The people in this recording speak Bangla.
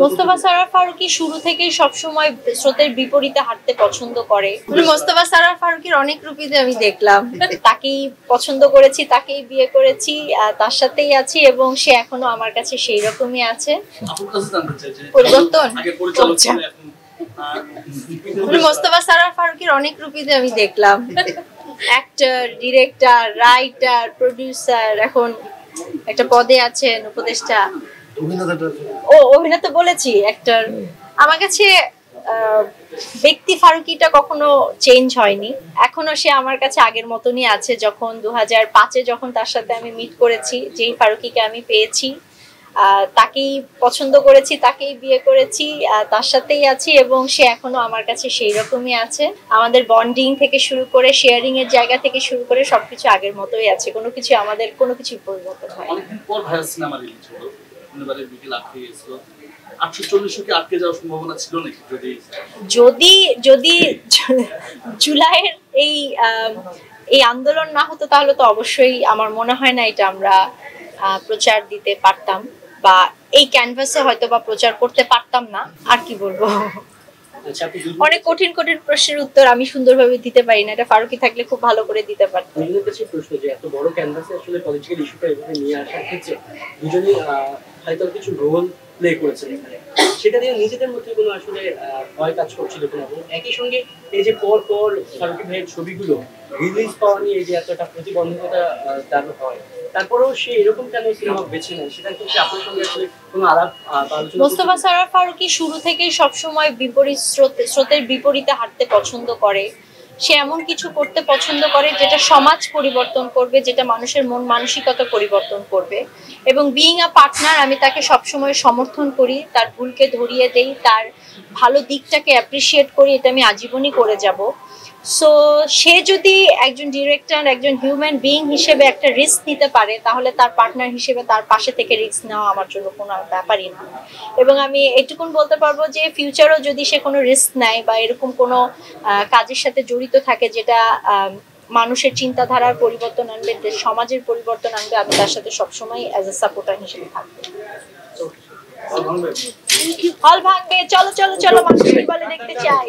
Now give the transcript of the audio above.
মোস্তফা সরোয়ার ফারুকী শুরু থেকেই সবসময় স্রোতের বিপরীতে হাঁটতে পছন্দ করে। মোস্তফা সরোয়ার ফারুকীর অনেক রূপীতে আমি দেখলাম, তাকেই পছন্দ করেছি, তাকেই বিয়ে করেছি, তার সাথেই আছি এবং সে এখনো আমার কাছে সেই রকমই আছে। পরিবর্তন মোস্তফা সরোয়ার ফারুকীর অনেক রূপীতে আমি দেখলাম, অ্যাক্টর, ডিরেক্টর, রাইটার, প্রোডিউসার, এখন একটা পদে আছেন উপদেষ্টা। অভিনেতা বলেছি, অ্যাক্টর। আমার কাছে ব্যক্তি ফারুকীটা কখনো চেঞ্জ হয়নি, এখনো সে আমার কাছে আগের মতনই আছে। যখন 2005-এ যখন তার সাথে আমি মিট করেছি, যেই ফারুকীকে আমি পেয়েছি, তাকেই পছন্দ করেছি, তাকেই বিয়ে করেছি, তার সাথেই আছি এবং সে এখনো আমার কাছে সেই রকমই আছে। আমাদের বন্ডিং থেকে শুরু করে শেয়ারিং এর জায়গা থেকে শুরু করে সবকিছু আগের মতোই আছে, কোনো কিছু আমাদের কোনো কিছু পরিবর্তন হয়নি। অনেকদিন পর ভাইরাল সিনেমা রিলিজ হলো, শনিবারের বিকেল আটকে গেছিল। 840 কি আটকে যাওয়ার সম্ভাবনা ছিল নাকি? যদি জুলাইয়ের এই আন্দোলন না হতো তাহলে তো অবশ্যই আমার মনে হয় না এটা আমরা প্রচার দিতে পারতাম বা এই ক্যানভাসে হয়তো বা প্রচার করতে পারতাম না। আর কি বলবো, অনেক কঠিন কঠিন প্রশ্নের উত্তর আমি সুন্দরভাবে দিতে পারি না, এটা ফারুকী থাকলে খুব ভালো করে দিতে পারতো। দুজনের কাছে প্রশ্ন যে এত বড় ক্যানভাসে আসলে পলিটিক্যাল ইস্যুটা এভাবে নিয়ে আসার ক্ষেত্রে দুজনেই হয়তো কিছু রোল প্লে করেছেন এখানে, সেটা দিয়ে নিজেদের মধ্যে কোনো আসলে ভয় কাজ করছিল কিনা? একই সঙ্গে এই যে পর পর ফারুকী ভাইয়ের ছবিগুলো রিলিজ পাওয়া নিয়ে যে এতটা প্রতিবন্ধকতা তার হয়, তারপরেও সে এরকম কেন সিনেমা বেছে নেয়, সেটা ক্ষেত্রে আপনার সঙ্গে আসলে কোনো আলাপ আলোচনা? মোস্তফা সরোয়ার ফারুকী শুরু থেকেই সবসময় স্রোতের বিপরীতে হাঁটতে পছন্দ করে। সে এমন কিছু করতে পছন্দ করে যেটা সমাজ পরিবর্তন করবে, যেটা মানুষের মন মানসিকতা পরিবর্তন করবে। এবং বিইং আ পার্টনার আমি তাকে সবসময় সমর্থন করি, তার ভুলকে ধরিয়ে দেই, তার ভালো দিকটাকে অ্যাপ্রিসিয়েট করি, এটা আমি আজীবনই করে যাব। সো সে যদি একজন ডিরেক্টর, একজন হিউম্যান বিইং হিসেবে একটা রিস্ক নিতে পারে, তাহলে তার পার্টনার হিসেবে তার পাশে থেকে রিস্ক নেওয়া আমার জন্য কোনো ব্যাপারই না। এবং আমি এটুকুন বলতে পারবো যে ফিউচারও যদি সে কোনো রিস্ক নেয় বা এরকম কোনো কাজের সাথে জড়িত থাকে যেটা মানুষের চিন্তাধারার পরিবর্তন আনবে, সমাজের পরিবর্তন আনবে, আমি তার সাথে সবসময় অ্যাজ এ সাপোর্টার হিসেবে থাকবো। হল ভাঙবে, চলো চলো চলো, মানুষ বলে দেখতে চাই।